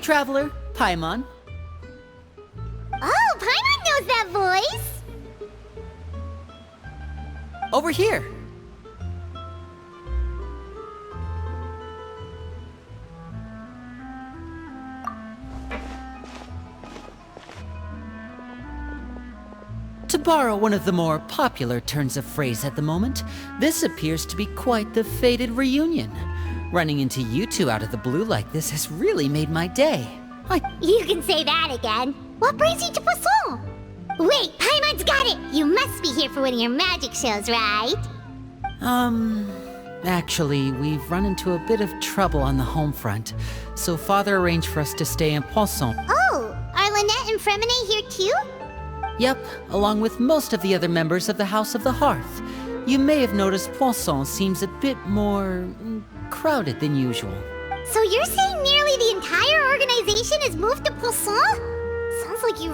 traveler, Paimon. Oh, Paimon knows that voice! Over here. To borrow one of the more popular turns of phrase at the moment, this appears to be quite the fated reunion. Running into you two out of the blue like this has really made my day. You can say that again. What brings you to Poisson? Wait, Paimon's got it! You must be here for one of your magic shows, right? Actually, we've run into a bit of trouble on the home front, so Father arranged for us to stay in Poisson. Oh, are Lynette and Fremine here too? Yep, along with most of the other members of the House of the Hearth. You may have noticed Poisson seems a bit more crowded than usual. So you're saying nearly the entire organization has moved to Poisson? Sounds like you...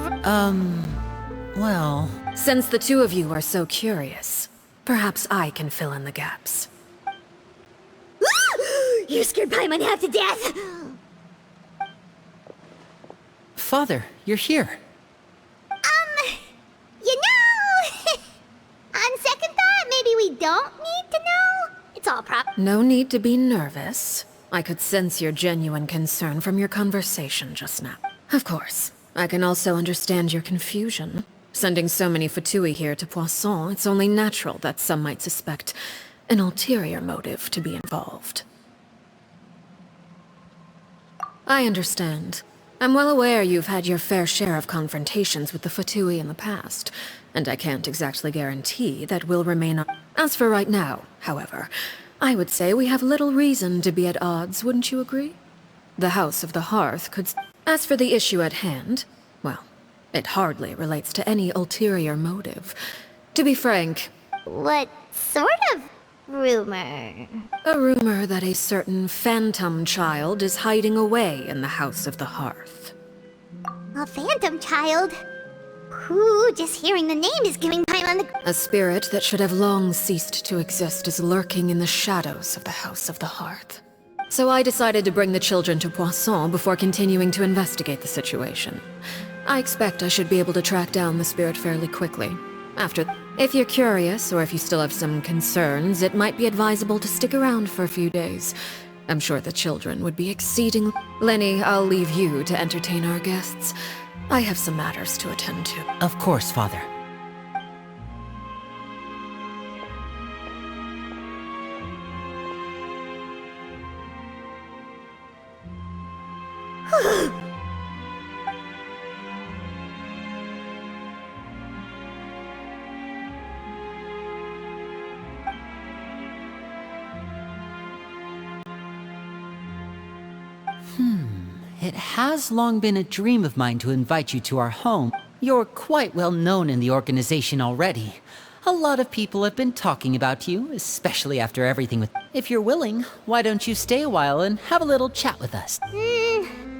well... Since the two of you are so curious, perhaps I can fill in the gaps. You scared Paimon half to death! Father, you're here. You know... on second thought, maybe we don't need to know? It's all No need to be nervous. I could sense your genuine concern from your conversation just now. Of course, I can also understand your confusion. Sending so many Fatui here to Poisson, it's only natural that some might suspect an ulterior motive to be involved. I understand. I'm well aware you've had your fair share of confrontations with the Fatui in the past, and I can't exactly guarantee that will remain on. As for right now, however, I would say we have little reason to be at odds, wouldn't you agree? The House of the Hearth could... As for the issue at hand, well, it hardly relates to any ulterior motive. To be frank... What sort of rumor? A rumor that a certain phantom child is hiding away in the House of the Hearth. A phantom child? Ooh, just hearing the name is giving Paimon the... A spirit that should have long ceased to exist is lurking in the shadows of the House of the Hearth. So I decided to bring the children to Poisson before continuing to investigate the situation. I expect I should be able to track down the spirit fairly quickly. If you're curious, or if you still have some concerns, it might be advisable to stick around for a few days. I'm sure the children would be exceedingly... Lenny, I'll leave you to entertain our guests. I have some matters to attend to. Of course, Father. It has long been a dream of mine to invite you to our home. You're quite well known in the organization already. A lot of people have been talking about you, especially after everything with... If you're willing, why don't you stay a while and have a little chat with us? Alright.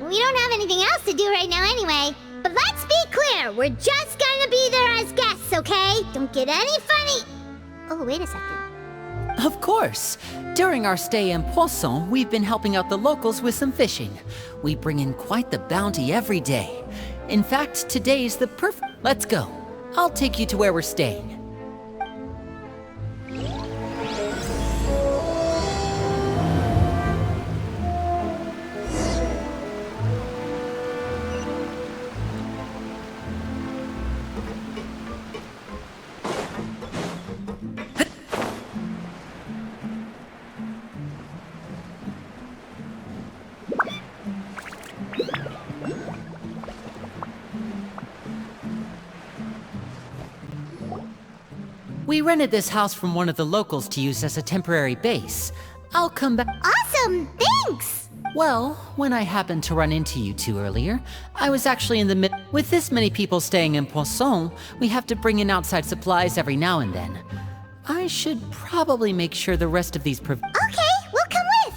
We don't have anything else to do right now anyway. But let's be clear, we're just gonna be there as guests, okay? Don't get any funny... Oh, wait a second. Of course. During our stay in Poisson, we've been helping out the locals with some fishing. We bring in quite the bounty every day. In fact, today's the perfect... Let's go. I'll take you to where we're staying. We rented this house from one of the locals to use as a temporary base. I'll come back... Awesome! Thanks! Well, when I happened to run into you two earlier, I was actually in the mid... With this many people staying in Poisson, we have to bring in outside supplies every now and then. I should probably make sure the rest of these... Okay, we'll come with!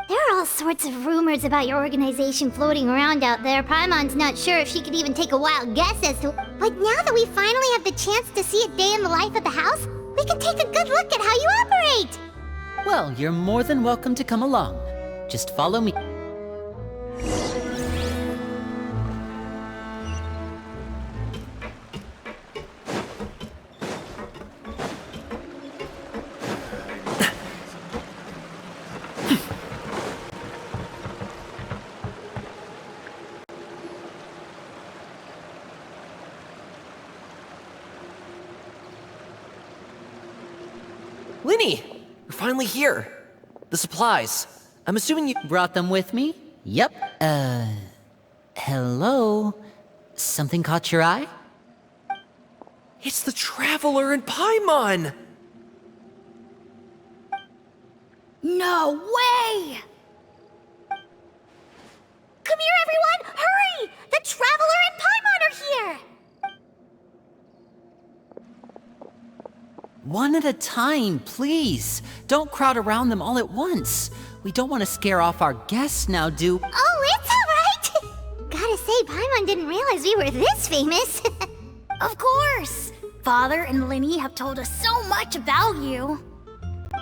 There are all sorts of rumors about your organization floating around out there. Paimon's not sure if she could even take a wild guess as to... But now that we finally have the chance to see a day in the life of the house, we can take a good look at how you operate! Well, you're more than welcome to come along. Just follow me. Linny! You're finally here. The supplies. I'm assuming you Brought them with me? Yep. Hello? Something caught your eye? It's the Traveler and Paimon! No way! Come here, everyone! Hurry! The Traveler and Paimon are here! One at a time, please. Don't crowd around them all at once. We don't want to scare off our guests now, do... Oh, it's alright! Gotta say, Paimon didn't realize we were this famous. Of course! Father and Linny have told us so much about you.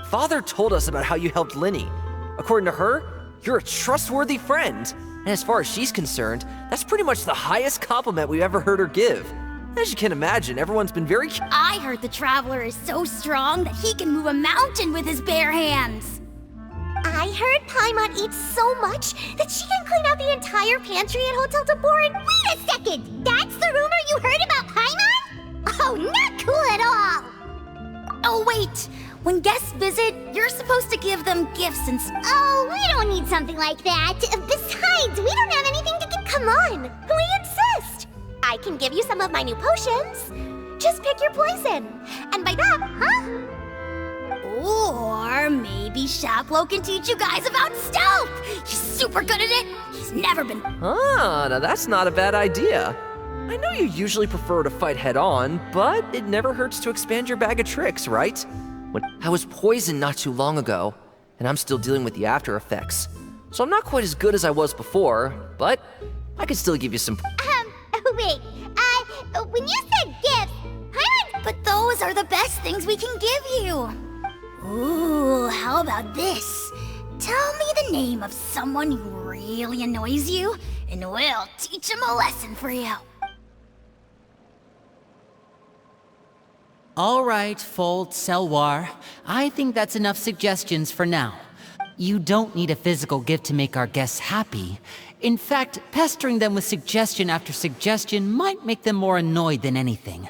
Father told us about how you helped Linny. According to her, you're a trustworthy friend. And as far as she's concerned, that's pretty much the highest compliment we've ever heard her give. As you can imagine, everyone's been very... I heard the Traveler is so strong that he can move a mountain with his bare hands. I heard Paimon eats so much that she can clean out the entire pantry at Hotel Tabor in... Wait a second! That's the rumor you heard about Paimon? Oh, not cool at all! Oh, wait! When guests visit, you're supposed to give them gifts and... Oh, we don't need something like that. Besides, we don't have anything to give... Come on! We insist! I can give you some of my new potions. Just pick your poison. And by that, huh? Or maybe Shaplo can teach you guys about stealth. He's super good at it. He's never been... Ah, now that's not a bad idea. I know you usually prefer to fight head-on, but it never hurts to expand your bag of tricks, right? I was poisoned not too long ago, and I'm still dealing with the after effects. So I'm not quite as good as I was before, but I can still give you some... Wait, when you said gifts, But those are the best things we can give you. Ooh, how about this? Tell me the name of someone who really annoys you, and we'll teach him a lesson for you. All right, Fold, Selwar. I think that's enough suggestions for now. You don't need a physical gift to make our guests happy. In fact, pestering them with suggestion after suggestion might make them more annoyed than anything.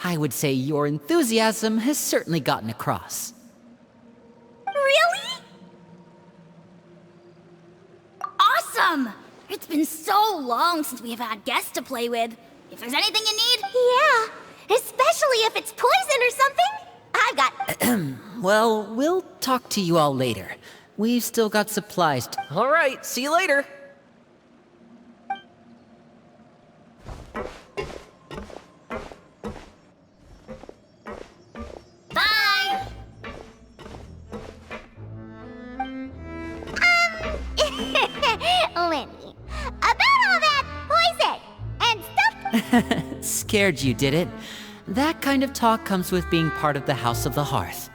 I would say your enthusiasm has certainly gotten across. Really? Awesome! It's been so long since we have had guests to play with. If there's anything you need... Yeah, especially if it's poison or something. I've got... Well, we'll talk to you all later. We've still got supplies to... All right, see you later. Bye! Linny, about all that poison and stuff... Scared you, did it? That kind of talk comes with being part of the House of the Hearth.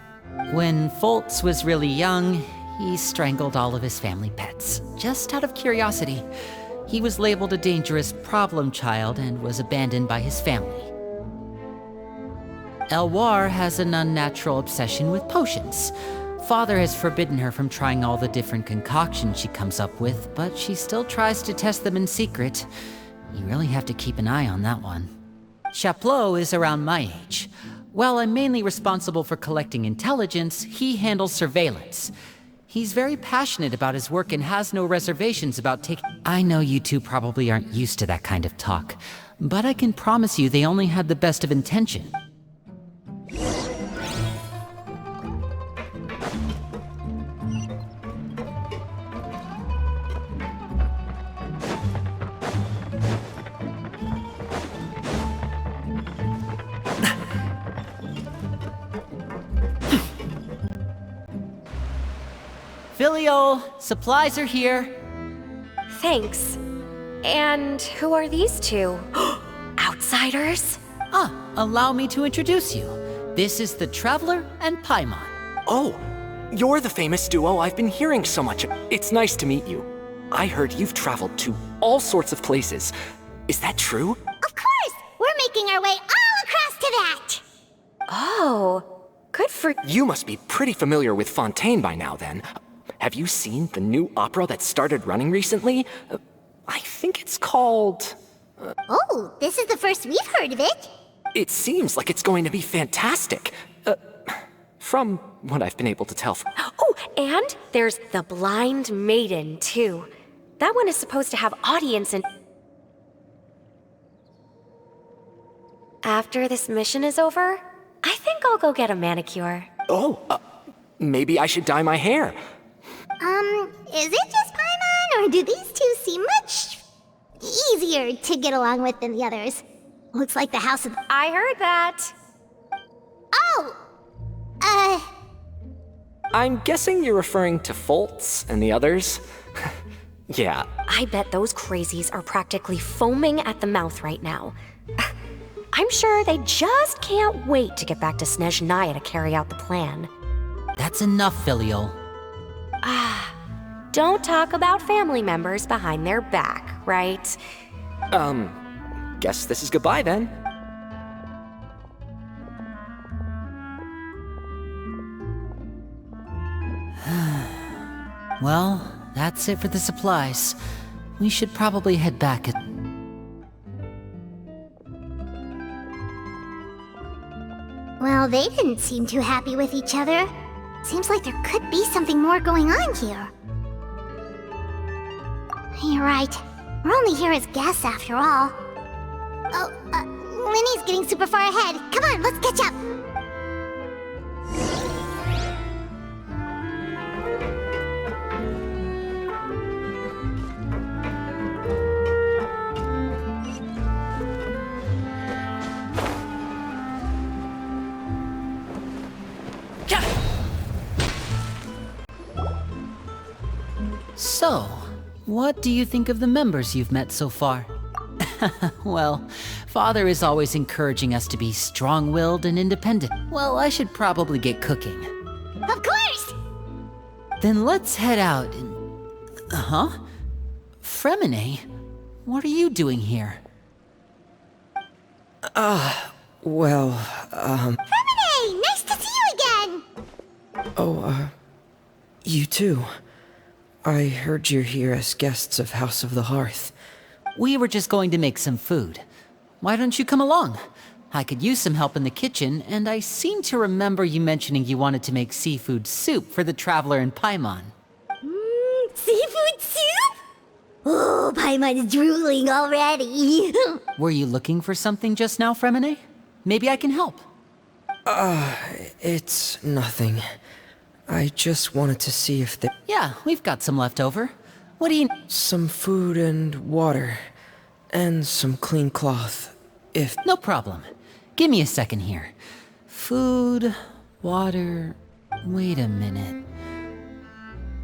When Foltz was really young, he strangled all of his family pets, just out of curiosity. He was labeled a dangerous problem child and was abandoned by his family. Elwar has an unnatural obsession with potions. Father has forbidden her from trying all the different concoctions she comes up with, but she still tries to test them in secret. You really have to keep an eye on that one. Chaplot is around my age. While I'm mainly responsible for collecting intelligence, he handles surveillance. He's very passionate about his work and has no reservations about taking... I know you two probably aren't used to that kind of talk, but I can promise you they only had the best of intention. Filial, supplies are here. Thanks. And who are these two? Outsiders? Allow me to introduce you. This is the Traveler and Paimon. Oh, You're the famous duo I've been hearing so much of. It's nice to meet you. I heard you've traveled to all sorts of places. Is that true? Of course! We're making our way all across to that! Oh, good for... You must be pretty familiar with Fontaine by now, then. Have you seen the new opera that started running recently? I think it's called... Oh, this is the first we've heard of it. It seems like it's going to be fantastic. From what I've been able to tell. Oh, and there's The Blind Maiden, too. That one is supposed to have audience and... After this mission is over, I think I'll go get a manicure. Oh, maybe I should dye my hair. Is it just Paimon, or do these two seem much easier to get along with than the others? Looks like the house of... I heard that. Oh! I'm guessing you're referring to Foltz and the others? Yeah. I bet those crazies are practically foaming at the mouth right now. I'm sure they just can't wait to get back to Snezhnaya to carry out the plan. That's enough, Filial. Don't talk about family members behind their back, right? Guess this is goodbye then. Well, that's it for the supplies. We should probably head back at... Well, they didn't seem too happy with each other. Seems like there could be something more going on here. You're right. We're only here as guests after all. Oh, Linny's getting super far ahead. Come on, let's catch up. So, what do you think of the members you've met so far? Well, Father is always encouraging us to be strong-willed and independent. Well, I should probably get cooking. Of course! Then let's head out and... Huh? Fremine? What are you doing here? Well, Fremine! Nice to see you again! you too. I heard you're here as guests of House of the Hearth. We were just going to make some food. Why don't you come along? I could use some help in the kitchen, and I seem to remember you mentioning you wanted to make seafood soup for the traveler in Paimon. Seafood soup? Oh, Paimon's drooling already. Were you looking for something just now, Fremine? Maybe I can help. It's nothing. I just wanted to see if there... Yeah, we've got some left over. What do you... Some food and water. And some clean cloth, if... No problem. Give me a second here. Food, water... Wait a minute.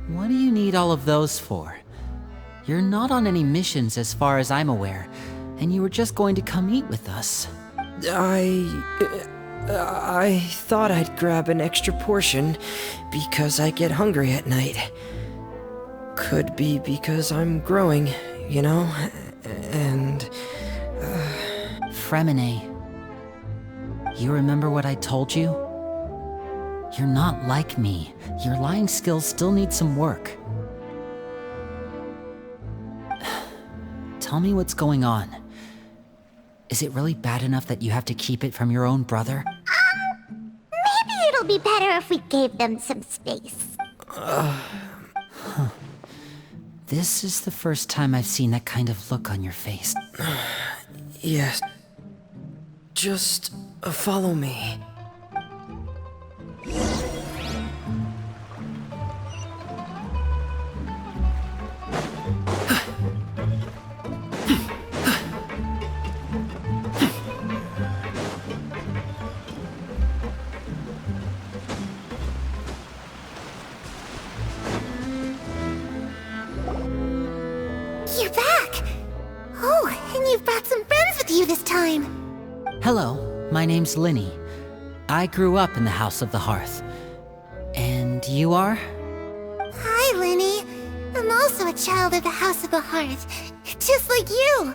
What do you need all of those for? You're not on any missions as far as I'm aware, and you were just going to come eat with us. I thought I'd grab an extra portion because I get hungry at night. Could be because I'm growing, you know? And... Fremine, you remember what I told you? You're not like me. Your lying skills still need some work. Tell me what's going on. Is it really bad enough that you have to keep it from your own brother? Maybe it'll be better if we gave them some space. This is the first time I've seen that kind of look on your face. yes. Just follow me. You're back! Oh, and you've brought some friends with you this time! Hello, my name's Linny. I grew up in the House of the Hearth. And And you are? Hi, Lenny. I'm also a child of the House of the Hearth, just like you.